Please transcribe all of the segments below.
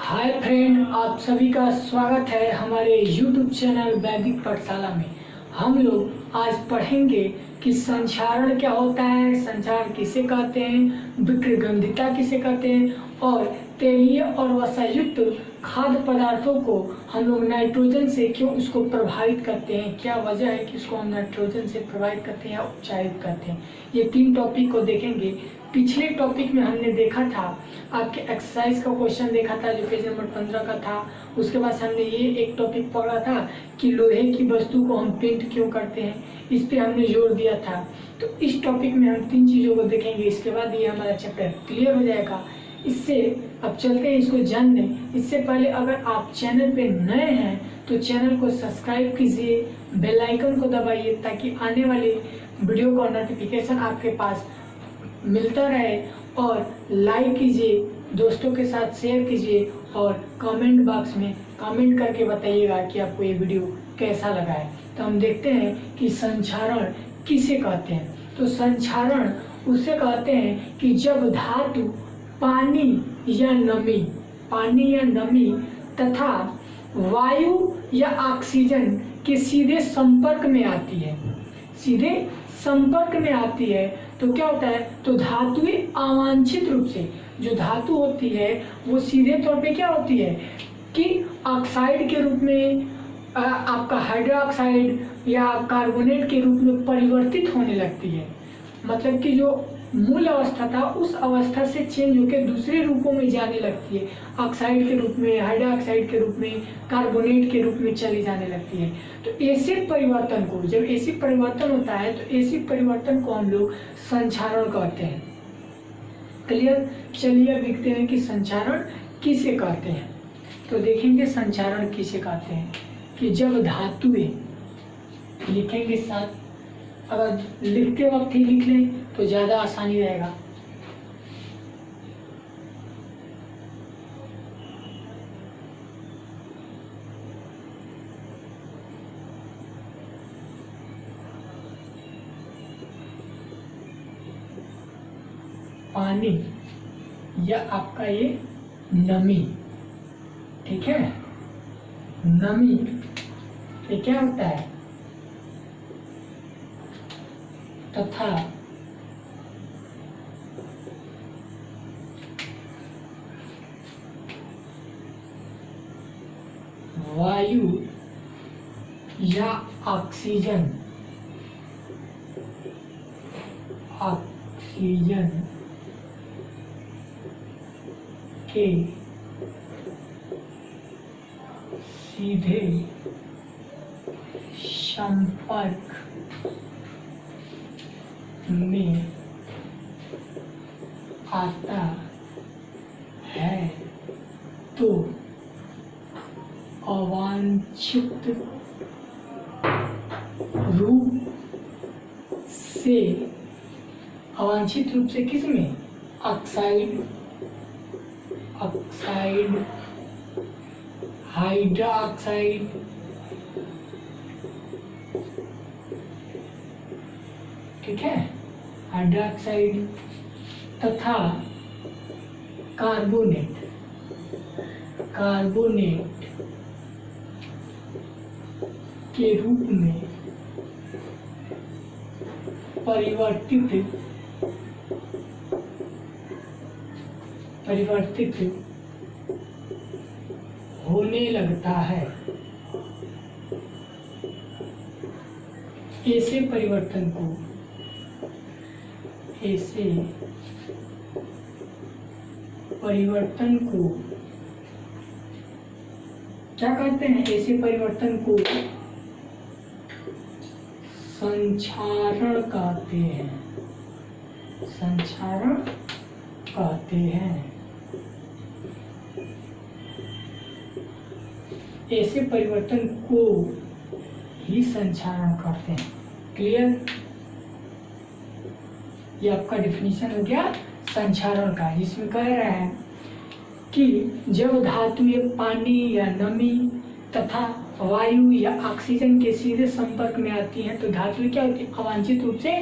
Hi friend, आप सभी का स्वागत है हमारे YouTube चैनल वैदिक पाठशाला में। हम लोग आज पढ़ेंगे कि संक्षारण क्या होता है, संक्षारण किसे कहते हैं, विकृगंधिता किसे कहते हैं और तेलीय और वसायुक्त खाद्य पदार्थों को हम लोग नाइट्रोजन से क्यों उसको प्रभावित करते हैं, क्या वजह है कि उसको हम नाइट्रोजन से प्रभावित करते हैं या उपचारित करते हैं। ये 3 टॉपिक को देखेंगे। पिछले टॉपिक में हमने देखा था, आपके एक्सरसाइज का क्वेश्चन देखा था जो पेज नंबर 15 का था। उसके बाद हमने ये एक टॉपिक पढ़ा था कि लोहे की वस्तु को हम पेंट क्यों करते हैं, इस पे हमने जोर दिया था। तो इस टॉपिक में हम 3 चीज़ों को देखेंगे, इसके बाद ये हमारा चैप्टर क्लियर हो जाएगा। इससे अब चलते हैं इसको जानने। इससे पहले अगर आप चैनल पे नए हैं तो चैनल को सब्सक्राइब कीजिए, बेल आइकन को दबाइए ताकि आने वाले वीडियो का नोटिफिकेशन आपके पास मिलता रहे, और लाइक कीजिए, दोस्तों के साथ शेयर कीजिए और कमेंट बॉक्स में कमेंट करके बताइएगा कि आपको ये वीडियो कैसा लगा है। तो हम देखते हैं कि संक्षारण किसे कहते हैं। तो संक्षारण उसे कहते हैं कि जब धातु पानी या नमी तथा वायु या ऑक्सीजन के सीधे संपर्क में आती है, तो क्या होता है, तो धातुएं अवांछित रूप से, जो धातु होती है वो सीधे तौर पे क्या होती है कि ऑक्साइड के रूप में, आपका हाइड्रोक्साइड या कार्बोनेट के रूप में परिवर्तित होने लगती है। मतलब कि जो मूल अवस्था था उस अवस्था से चेंज होकर दूसरे रूपों में जाने लगती है, ऑक्साइड के रूप में, हाइड्रोक्साइड के रूप में, कार्बोनेट के रूप में चली जाने लगती है। तो एसिड परिवर्तन को, जब एसिड परिवर्तन होता है तो एसिड परिवर्तन को हम लोग संक्षारण कहते हैं। क्लियर? चलिए अब देखते हैं कि संक्षारण किसे कहते हैं। तो देखेंगे संक्षारण किसे कहते हैं कि जब धातुएं, लिखेंगे साथ, अगर लिखते वक्त ही लिख लें तो ज़्यादा आसानी रहेगा। पानी या आपका ये नमी, ठीक है, नमी ये क्या होता है, तथा वायु या ऑक्सीजन के सीधे संपर्क में आता है तो अवांछित रूप से किसमें, ऑक्साइड, हाइड्रोक्साइड, ठीक है, हाइड्रोक्साइड तथा कार्बोनेट के रूप में परिवर्तित होने लगता है। ऐसे परिवर्तन को क्या कहते हैं, ऐसे परिवर्तन को संक्षारण कहते हैं। ऐसे परिवर्तन को ही संक्षारण कहते हैं। क्लियर? ये आपका डिफिनीशन हो गया संक्षारण का, जिसमें कह रहे हैं कि जब धातुएं पानी या नमी तथा वायु या ऑक्सीजन के सीधे संपर्क में आती हैं तो धातुएं क्या होती है, अवांछित रूप से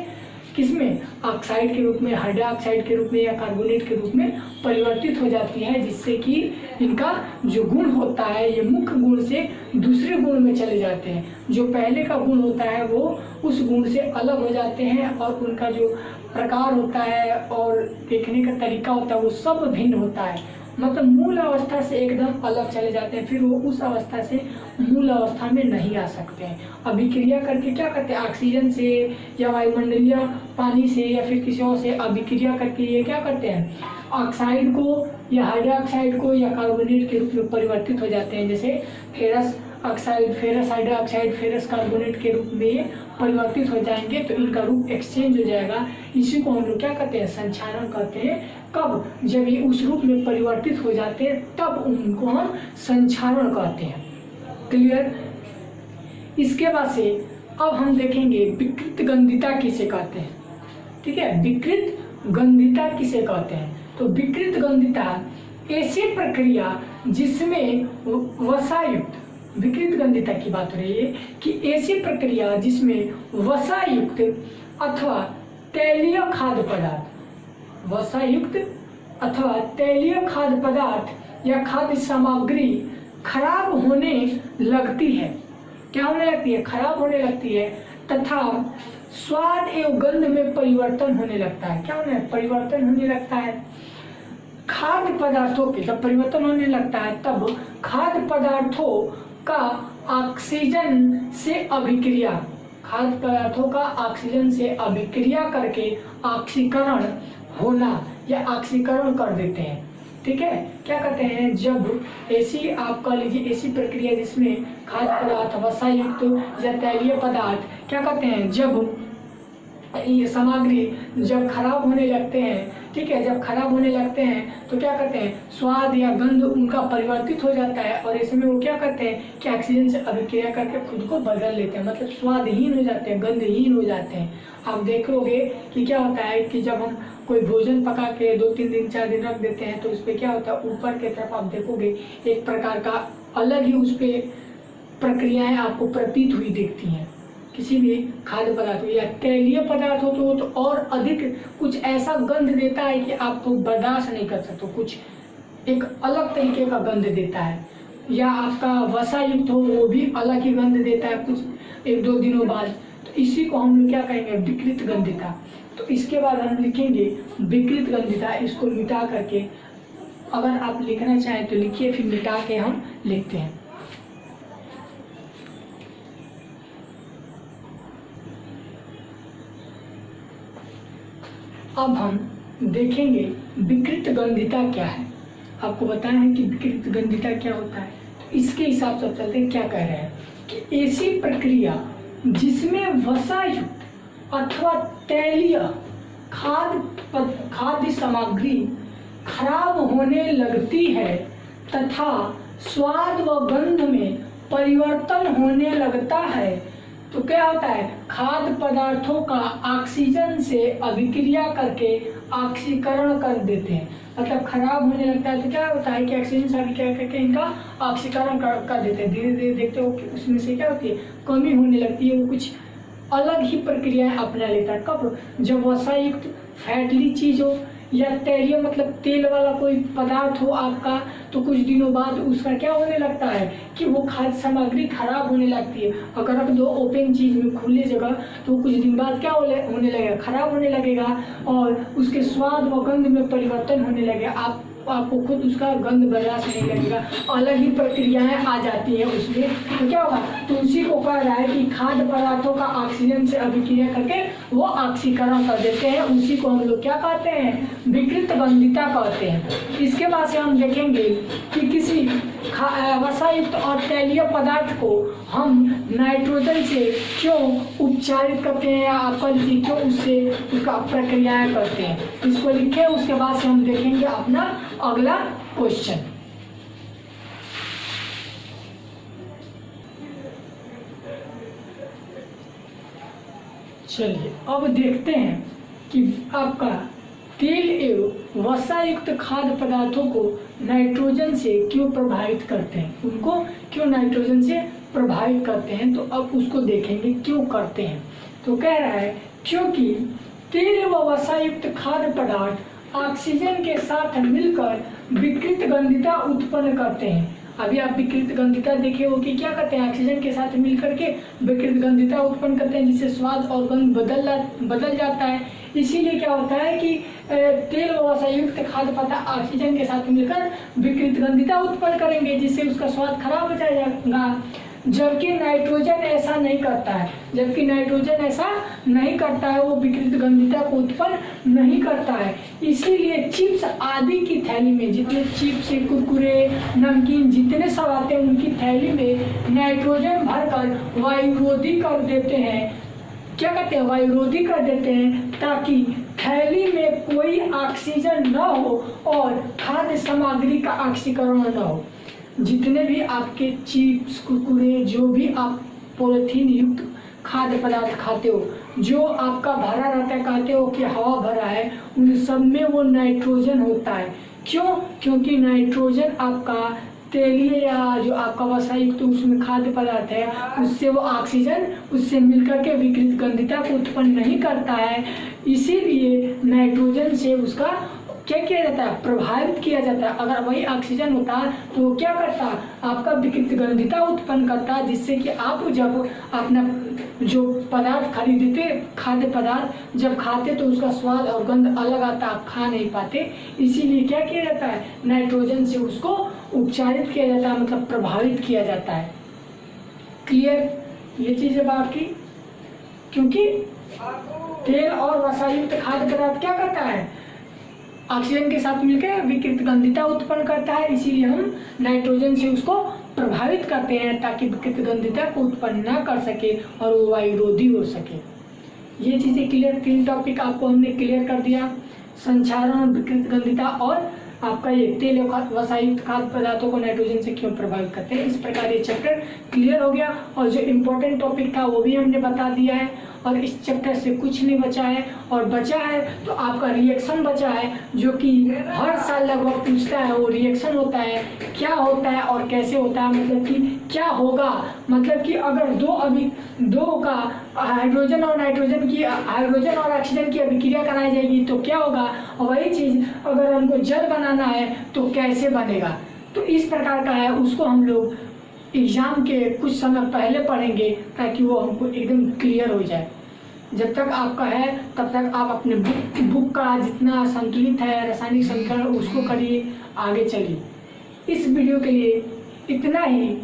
किसमें, ऑक्साइड के रूप में, हाइड्रोक्साइड के रूप में या कार्बोनेट के रूप में परिवर्तित हो जाती है, जिससे कि इनका जो गुण होता है ये मुख्य गुण से दूसरे गुण में चले जाते हैं। जो पहले का गुण होता है वो उस गुण से अलग हो जाते हैं और उनका जो प्रकार होता है और देखने का तरीका होता है वो सब भिन्न होता है। मतलब मूल अवस्था से एकदम अलग चले जाते हैं, फिर वो उस अवस्था से मूल अवस्था में नहीं आ सकते हैं। अभिक्रिया करके क्या करते हैं, ऑक्सीजन से या वायुमंडलीय पानी से या फिर किसी और से अभिक्रिया करके ये क्या करते हैं, ऑक्साइड को या हाइड्रोक्साइड को या कार्बोनेट के रूप में परिवर्तित हो जाते हैं। जैसे ferrous oxide, ferrous hydroxide, ferrous carbonate के रूप में परिवर्तित हो जाएंगे तो इनका रूप एक्सचेंज हो जाएगा। इसी को हम लोग क्या कहते हैं, संक्षारण कहते हैं। कब, जब ये उस रूप में परिवर्तित हो जाते हैं तब उनको हम संक्षारण कहते हैं। क्लियर। इसके बाद से अब हम देखेंगे विकृत गंधिता किसे कहते हैं। ठीक है, विकृत गंधिता किसे कहते हैं। तो विकृत गंधिता ऐसी प्रक्रिया जिसमें वसायुक्त, विकृत गंधिता की बात हो रही है कि ऐसी प्रक्रिया जिसमें वसायुक्त अथवा तैलीय खाद्य पदार्थ, वसायुक्त अथवा तैलीय खाद्य पदार्थ या खाद्य सामग्री खराब होने लगती है। क्या होने लगती है, खराब होने लगती है, तथा स्वाद एवं गंध में परिवर्तन होने लगता है। क्या होने, परिवर्तन होने लगता है। खाद्य पदार्थों के जब परिवर्तन होने लगता है तब खाद्य पदार्थों का ऑक्सीजन से अभिक्रिया, खाद्य पदार्थों का ऑक्सीजन से अभिक्रिया करके ऑक्सीकरण होना या ऑक्सीकरण कर देते हैं। ठीक है, क्या कहते हैं, जब ऐसी आप कह लीजिए ऐसी प्रक्रिया जिसमें खाद्य पदार्थ वसायुक्त या तैलीय पदार्थ क्या कहते हैं, जब ये सामग्री जब खराब होने लगते हैं, ठीक है, जब खराब होने लगते हैं तो क्या करते हैं, स्वाद या गंध उनका परिवर्तित हो जाता है और इसमें वो क्या करते हैं कि ऑक्सीजन से अभिक्रिया करके खुद को बदल लेते हैं, मतलब स्वादहीन हो जाते हैं, गंधहीन हो जाते हैं। आप देखोगे कि क्या होता है कि जब हम कोई भोजन पका के 2-3 दिन 4 दिन रख देते हैं तो उस पर क्या होता है, ऊपर की तरफ आप देखोगे एक प्रकार का अलग ही उस पर प्रक्रियाएं आपको प्रतीत हुई दिखती हैं। किसी भी खाद्य पदार्थ हो या तैलीय पदार्थ हो तो और अधिक कुछ ऐसा गंध देता है कि आप बर्दाश्त नहीं कर सकते, कुछ एक अलग तरीके का गंध देता है। या आपका वसायुक्त हो वो भी अलग ही गंध देता है कुछ 1-2 दिनों बाद। तो इसी को हम लोग क्या कहेंगे, विकृत गंधिता। तो इसके बाद हम लिखेंगे विकृत गंधिता। इसको मिटा करके अगर आप लिखना चाहें तो लिखिए, फिर मिटा के हम लिखते हैं। अब हम देखेंगे विकृत गंधिता क्या है। आपको बताया है कि विकृत गंधिता क्या होता है, तो इसके हिसाब से चलते हैं। क्या कह रहे हैं कि ऐसी प्रक्रिया जिसमें वसायुक्त अथवा तैलीय खाद्य सामग्री खराब होने लगती है तथा स्वाद व गंध में परिवर्तन होने लगता है। तो क्या होता है, खाद्य पदार्थों का ऑक्सीजन से अभिक्रिया करके ऑक्सीकरण कर देते हैं, मतलब खराब होने लगता है। तो क्या होता है कि ऑक्सीजन से अभिक्रिया करके इनका ऑक्सीकरण कर देते हैं। धीरे धीरे देखते हो कि उसमें से क्या होती है, कमी होने लगती है, वो कुछ अलग ही प्रक्रियाएं अपना लेता है। कब, जब वसायुक्त फैटली चीज हो या तैलीय मतलब तेल वाला कोई पदार्थ हो आपका, तो कुछ दिनों बाद उसका क्या होने लगता है कि वो खाद्य सामग्री खराब होने लगती है। अगर रख दो ओपन चीज में, खुले जगह, तो कुछ दिन बाद क्या होने लगेगा, खराब होने लगेगा और उसके स्वाद व गंध में परिवर्तन होने लगेगा। आपको खुद उसका गंध बर्दाश्त नहीं लगेगा, अलग ही प्रक्रियाएं आ जाती है उसमें। तो क्या होगा, तो उसी को कह रहा है कि खाद्य पदार्थों का ऑक्सीजन से अभिक्रिया करके वो ऑक्सीकरण कर देते हैं। उसी को हम लोग क्या कहते हैं, विकृत गंधिता कहते हैं। इसके बाद से हम देखेंगे कि किसी वसायुक्त और तैलीय पदार्थ को हम नाइट्रोजन से क्यों उपचारित करते हैं या आप क्यों उससे उसका प्रक्रियाएं करते हैं, इसको लिखे। उसके बाद से हम देखेंगे अपना अगला क्वेश्चन। चलिए अब देखते हैं कि आपका तेल एवं वसायुक्त खाद्य पदार्थों को नाइट्रोजन से क्यों प्रभावित करते हैं, उनको क्यों नाइट्रोजन से प्रभावित करते हैं। तो अब उसको देखेंगे क्यों करते हैं। तो कह रहा है क्योंकि तेल व वसायुक्त खाद्य पदार्थ ऑक्सीजन के साथ मिलकर विकृत गंधिता उत्पन्न करते हैं। अभी आप विकृत गंधिता देखे हो कि क्या करते हैं, ऑक्सीजन के साथ मिलकर के विकृत गंधिता उत्पन्न करते हैं, जिससे स्वाद और गंध बदल जाता है। इसीलिए क्या होता है कि तेल व वसायुक्त खाद्य पदार्थ ऑक्सीजन के साथ मिलकर विकृत गंधिता उत्पन्न करेंगे, जिससे उसका स्वाद खराब हो जाएगा। जबकि नाइट्रोजन ऐसा नहीं करता है, वो विकृत गंधिता को उत्पन्न नहीं करता है। इसीलिए चिप्स आदि की थैली में, जितने चिप्स, कुरकुरे, नमकीन जितने सब आते हैं, उनकी थैली में नाइट्रोजन भरकर वायुरोधी कर देते हैं। क्या कहते हैं, वायुरोधी कर देते हैं, ताकि थैली में कोई ऑक्सीजन न हो और खाद्य सामग्री का ऑक्सीकरण न हो। जितने भी आपके चिप्स, कुरकुरे, जो भी आप पॉलिथीन युक्त खाद्य पदार्थ खाते हो, जो आपका भरा रहता है, कहते हो कि हवा भरा है, उन सब में वो नाइट्रोजन होता है। क्यों? क्योंकि नाइट्रोजन आपका तेलीय या जो आपका वसायुक्त उसमें खाद्य पदार्थ है, उससे वो ऑक्सीजन उससे मिलकर के विकृत गंधिता को उत्पन्न नहीं करता है। इसीलिए नाइट्रोजन से उसका क्या किया जाता है, प्रभावित किया जाता है। अगर वही ऑक्सीजन होता तो वो क्या करता, आपका विकृत गंधिता उत्पन्न करता, जिससे कि आप जब अपना जो पदार्थ खरीदते, खाद्य पदार्थ जब खाते तो उसका स्वाद और गंध अलग आता, आप खा नहीं पाते। इसीलिए क्या किया जाता है, नाइट्रोजन से उसको उपचारित किया जाता है, मतलब प्रभावित किया जाता है। क्लियर ये चीज है आपकी। क्योंकि तेल और वसायुक्त खाद्य पदार्थ क्या करता है, ऑक्सीजन के साथ मिलकर विकृत गंधिता उत्पन्न करता है। इसीलिए हम नाइट्रोजन से उसको प्रभावित करते हैं, ताकि विकृत गंधिता को उत्पन्न न कर सके और वो वायुरोधी हो सके। ये चीजें क्लियर, 3 टॉपिक आपको हमने क्लियर कर दिया, संक्षारण, विकृत गंधिता और आपका ये तेल वसायुक्त खाद्य पदार्थों को नाइट्रोजन से क्यों प्रभावित करते हैं। इस प्रकार ये चैप्टर क्लियर हो गया और जो इम्पोर्टेंट टॉपिक था वो भी हमने बता दिया है। और इस चैप्टर से कुछ नहीं बचा है, और बचा है तो आपका रिएक्शन बचा है, जो कि हर साल लगभग पूछता है। वो रिएक्शन होता है, क्या होता है और कैसे होता है, मतलब कि क्या होगा, मतलब कि अगर दो का हाइड्रोजन और ऑक्सीजन की अभिक्रिया कराई जाएगी तो क्या होगा, और वही चीज अगर हमको जल बनाना है तो कैसे बनेगा। तो इस प्रकार का है, उसको हम लोग एग्जाम के कुछ समय पहले पढ़ेंगे, ताकि वो हमको एकदम क्लियर हो जाए। जब तक आपका है तब तक आप अपने बुक का जितना संतुलित है रासायनिक समीकरण उसको करिए, आगे चलिए। इस वीडियो के लिए इतना ही,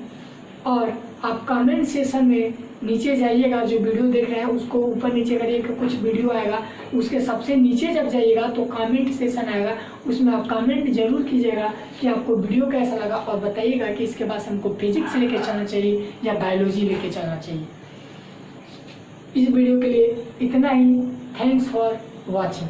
और आप कमेंट सेशन में नीचे जाइएगा, जो वीडियो देख रहे हैं उसको ऊपर नीचे करिएगा, कुछ वीडियो आएगा, उसके सबसे नीचे जब जाइएगा तो कमेंट सेशन आएगा, उसमें आप कमेंट जरूर कीजिएगा कि आपको वीडियो कैसा लगा, और बताइएगा कि इसके बाद हमको फिजिक्स लेके चलना चाहिए या बायोलॉजी लेके चलना चाहिए। इस वीडियो के लिए इतना ही। Thanks for watching.